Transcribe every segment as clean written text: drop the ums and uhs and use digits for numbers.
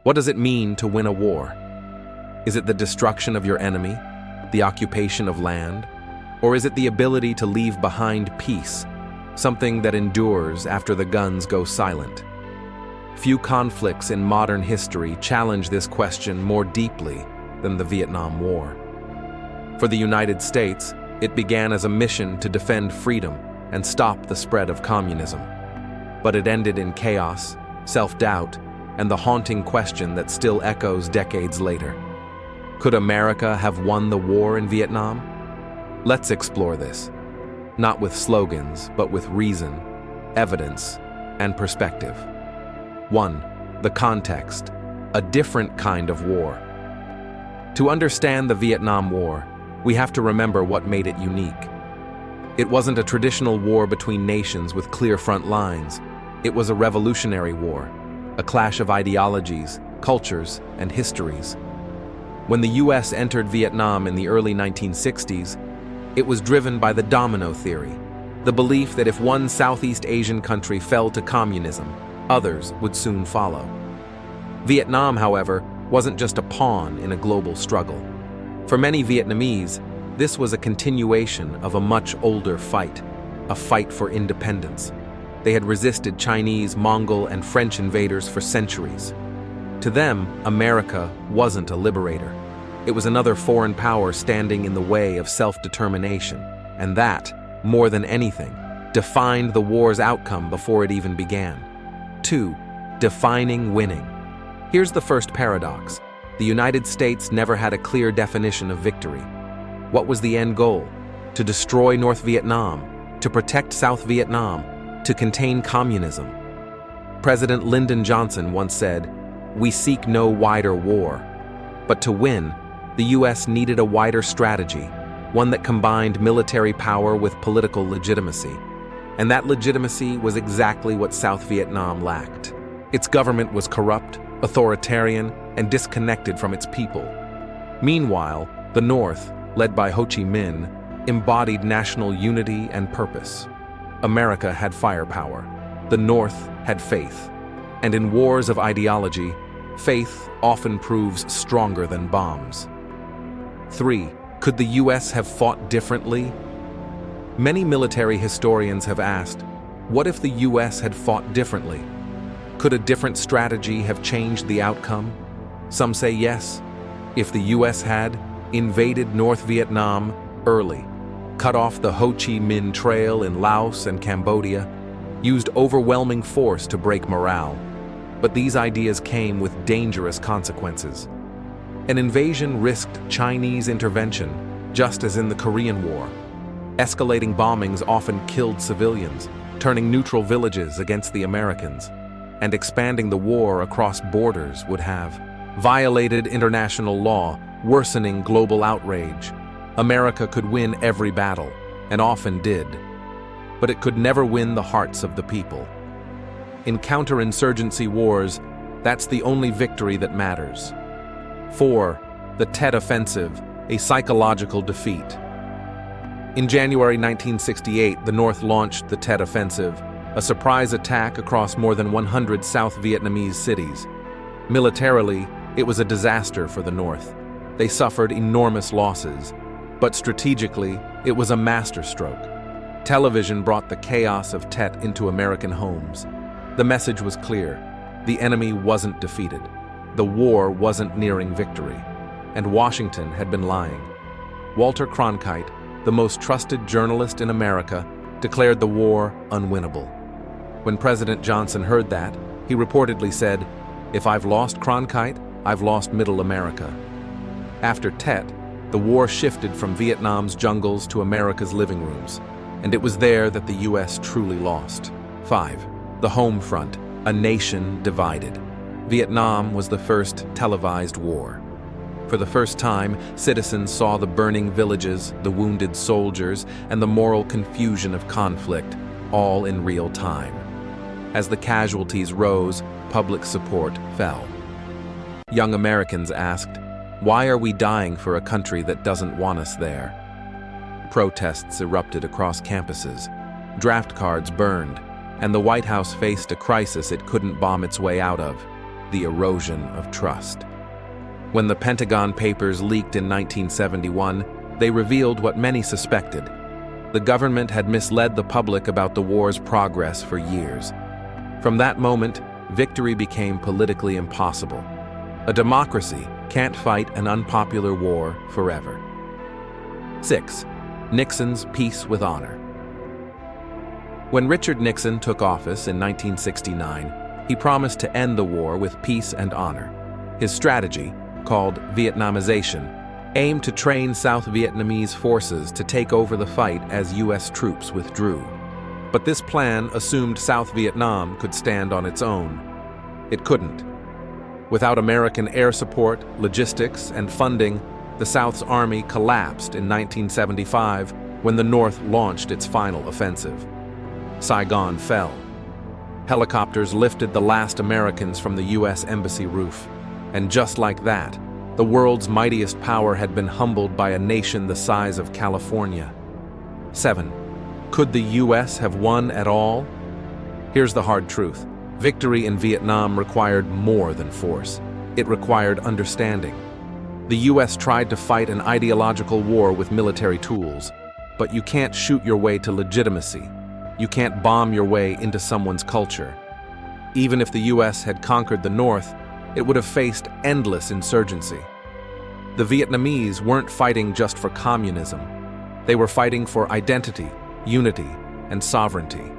What does it mean to win a war? Is it the destruction of your enemy, the occupation of land, or is it the ability to leave behind peace, something that endures after the guns go silent? Few conflicts in modern history challenge this question more deeply than the Vietnam War. For the United States, it began as a mission to defend freedom and stop the spread of communism. But it ended in chaos, self-doubt, and the haunting question that still echoes decades later. Could America have won the war in Vietnam? Let's explore this, not with slogans, but with reason, evidence, and perspective. 1. The context, a different kind of war. To understand the Vietnam War, we have to remember what made it unique. It wasn't a traditional war between nations with clear front lines. It was a revolutionary war, a clash of ideologies, cultures, and histories. When the US entered Vietnam in the early 1960s, it was driven by the domino theory, the belief that if one Southeast Asian country fell to communism, others would soon follow. Vietnam, however, wasn't just a pawn in a global struggle. For many Vietnamese, this was a continuation of a much older fight, a fight for independence. They had resisted Chinese, Mongol, and French invaders for centuries. To them, America wasn't a liberator. It was another foreign power standing in the way of self-determination, and that, more than anything, defined the war's outcome before it even began. 2. Defining winning. Here's the first paradox. The United States never had a clear definition of victory. What was the end goal? To destroy North Vietnam, to protect South Vietnam, to contain communism. President Lyndon Johnson once said, "We seek no wider war." But to win, the US needed a wider strategy, one that combined military power with political legitimacy. And that legitimacy was exactly what South Vietnam lacked. Its government was corrupt, authoritarian, and disconnected from its people. Meanwhile, the North, led by Ho Chi Minh, embodied national unity and purpose. America had firepower. The North had faith. And in wars of ideology, faith often proves stronger than bombs. 3. Could the US have fought differently? Many military historians have asked, what if the US had fought differently? Could a different strategy have changed the outcome? Some say yes. If the US had invaded North Vietnam early, cut off the Ho Chi Minh Trail in Laos and Cambodia, used overwhelming force to break morale. But these ideas came with dangerous consequences. An invasion risked Chinese intervention, just as in the Korean War. Escalating bombings often killed civilians, turning neutral villages against the Americans. And expanding the war across borders would have violated international law, worsening global outrage. America could win every battle, and often did. But it could never win the hearts of the people. In counterinsurgency wars, that's the only victory that matters. 4. The Tet Offensive, a psychological defeat. In January 1968, the North launched the Tet Offensive, a surprise attack across more than 100 South Vietnamese cities. Militarily, it was a disaster for the North. They suffered enormous losses, but strategically, it was a masterstroke. Television brought the chaos of Tet into American homes. The message was clear. The enemy wasn't defeated. The war wasn't nearing victory. And Washington had been lying. Walter Cronkite, the most trusted journalist in America, declared the war unwinnable. When President Johnson heard that, he reportedly said, "If I've lost Cronkite, I've lost Middle America." After Tet, the war shifted from Vietnam's jungles to America's living rooms, and it was there that the US truly lost. 5. The home front, a nation divided. Vietnam was the first televised war. For the first time, citizens saw the burning villages, the wounded soldiers, and the moral confusion of conflict, all in real time. As the casualties rose, public support fell. Young Americans asked, "Why are we dying for a country that doesn't want us there?" Protests erupted across campuses. Draft cards burned, and the White House faced a crisis it couldn't bomb its way out of. the erosion of trust. When the Pentagon Papers leaked in 1971, they revealed what many suspected. The government had misled the public about the war's progress for years. From that moment, victory became politically impossible. A democracy can't fight an unpopular war forever. 6. Nixon's peace with honor. When Richard Nixon took office in 1969, he promised to end the war with peace and honor. His strategy, called Vietnamization, aimed to train South Vietnamese forces to take over the fight as U.S. troops withdrew. But this plan assumed South Vietnam could stand on its own. It couldn't. Without American air support, logistics, and funding, the South's army collapsed in 1975 when the North launched its final offensive. Saigon fell. Helicopters lifted the last Americans from the U.S. Embassy roof. And just like that, the world's mightiest power had been humbled by a nation the size of California. 7. Could the U.S. have won at all? Here's the hard truth. Victory in Vietnam required more than force. It required understanding. The U.S. tried to fight an ideological war with military tools, but you can't shoot your way to legitimacy. You can't bomb your way into someone's culture. Even if the U.S. had conquered the North, it would have faced endless insurgency. The Vietnamese weren't fighting just for communism. They were fighting for identity, unity, and sovereignty.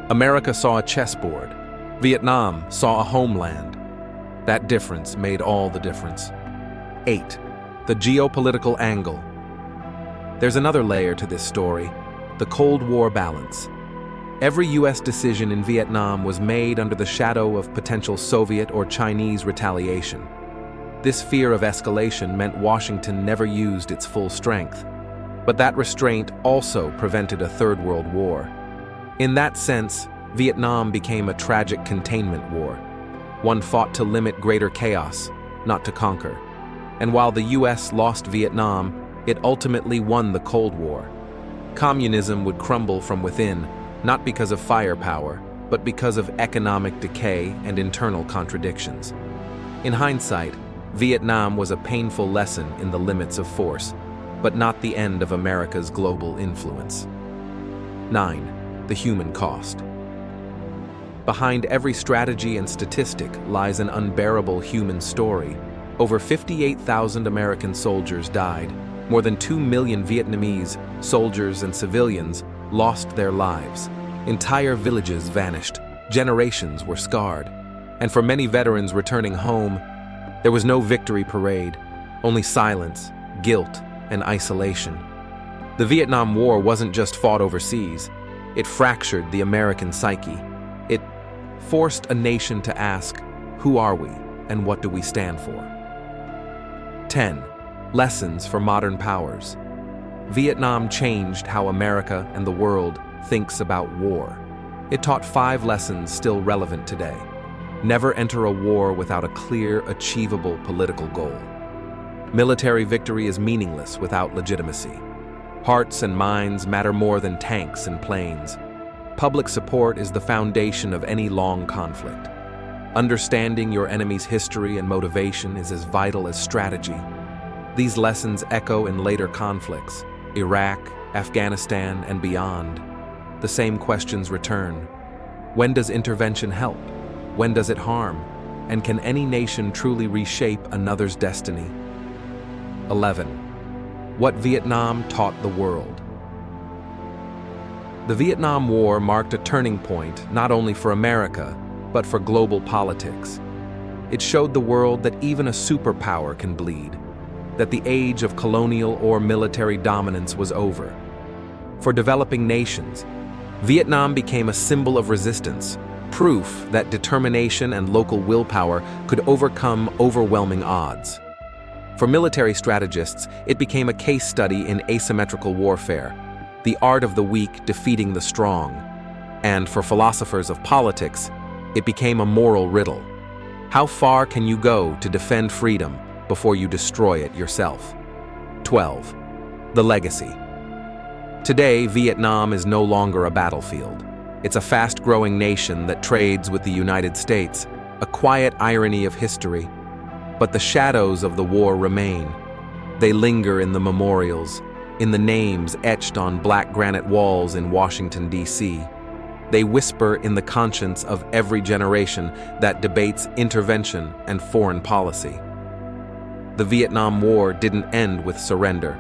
America saw a chessboard. Vietnam saw a homeland. That difference made all the difference. 8. The geopolitical angle. There's another layer to this story, the Cold War balance. Every U.S. decision in Vietnam was made under the shadow of potential Soviet or Chinese retaliation. This fear of escalation meant Washington never used its full strength. But that restraint also prevented a Third World War. In that sense, Vietnam became a tragic containment war, one fought to limit greater chaos, not to conquer. And while the U.S. lost Vietnam, it ultimately won the Cold War. Communism would crumble from within, not because of firepower, but because of economic decay and internal contradictions. In hindsight, Vietnam was a painful lesson in the limits of force, but not the end of America's global influence. 9. The human cost. Behind every strategy and statistic lies an unbearable human story. Over 58,000 American soldiers died. More than 2 million Vietnamese soldiers and civilians lost their lives. Entire villages vanished. Generations were scarred. And for many veterans returning home, there was no victory parade, only silence, guilt, and isolation. The Vietnam War wasn't just fought overseas. It fractured the American psyche. It forced a nation to ask, who are we and what do we stand for? 10. Lessons for modern powers. Vietnam changed how America and the world thinks about war. It taught 5 lessons still relevant today. Never enter a war without a clear, achievable political goal. Military victory is meaningless without legitimacy. Hearts and minds matter more than tanks and planes. Public support is the foundation of any long conflict. Understanding your enemy's history and motivation is as vital as strategy. These lessons echo in later conflicts, Iraq, Afghanistan, and beyond. The same questions return. When does intervention help? When does it harm? And can any nation truly reshape another's destiny? 11. What Vietnam taught the world. The Vietnam War marked a turning point not only for America, but for global politics. It showed the world that even a superpower can bleed, that the age of colonial or military dominance was over. For developing nations, Vietnam became a symbol of resistance, proof that determination and local willpower could overcome overwhelming odds. For military strategists, it became a case study in asymmetrical warfare, the art of the weak defeating the strong. And for philosophers of politics, it became a moral riddle. How far can you go to defend freedom before you destroy it yourself? 12. The legacy. Today, Vietnam is no longer a battlefield. It's a fast-growing nation that trades with the United States, a quiet irony of history. But the shadows of the war remain. They linger in the memorials, in the names etched on black granite walls in Washington, D.C. They whisper in the conscience of every generation that debates intervention and foreign policy. The Vietnam War didn't end with surrender.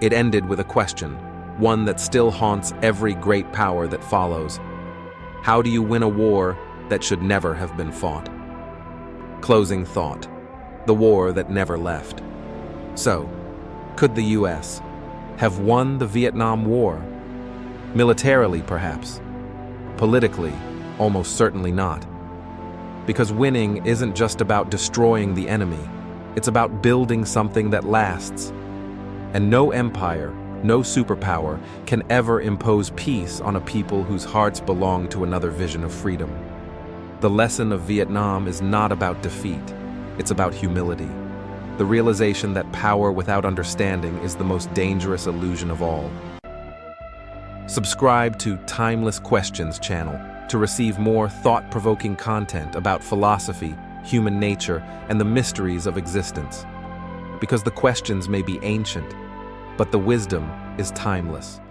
It ended with a question, one that still haunts every great power that follows. How do you win a war that should never have been fought? Closing thought. The war that never left. So, could the U.S. have won the Vietnam War? Militarily, perhaps. Politically, almost certainly not. Because winning isn't just about destroying the enemy. It's about building something that lasts. And no empire, no superpower can ever impose peace on a people whose hearts belong to another vision of freedom. The lesson of Vietnam is not about defeat. It's about humility. The realization that power without understanding is the most dangerous illusion of all. Subscribe to Timeless Questions channel to receive more thought-provoking content about philosophy, human nature, and the mysteries of existence. Because the questions may be ancient, but the wisdom is timeless.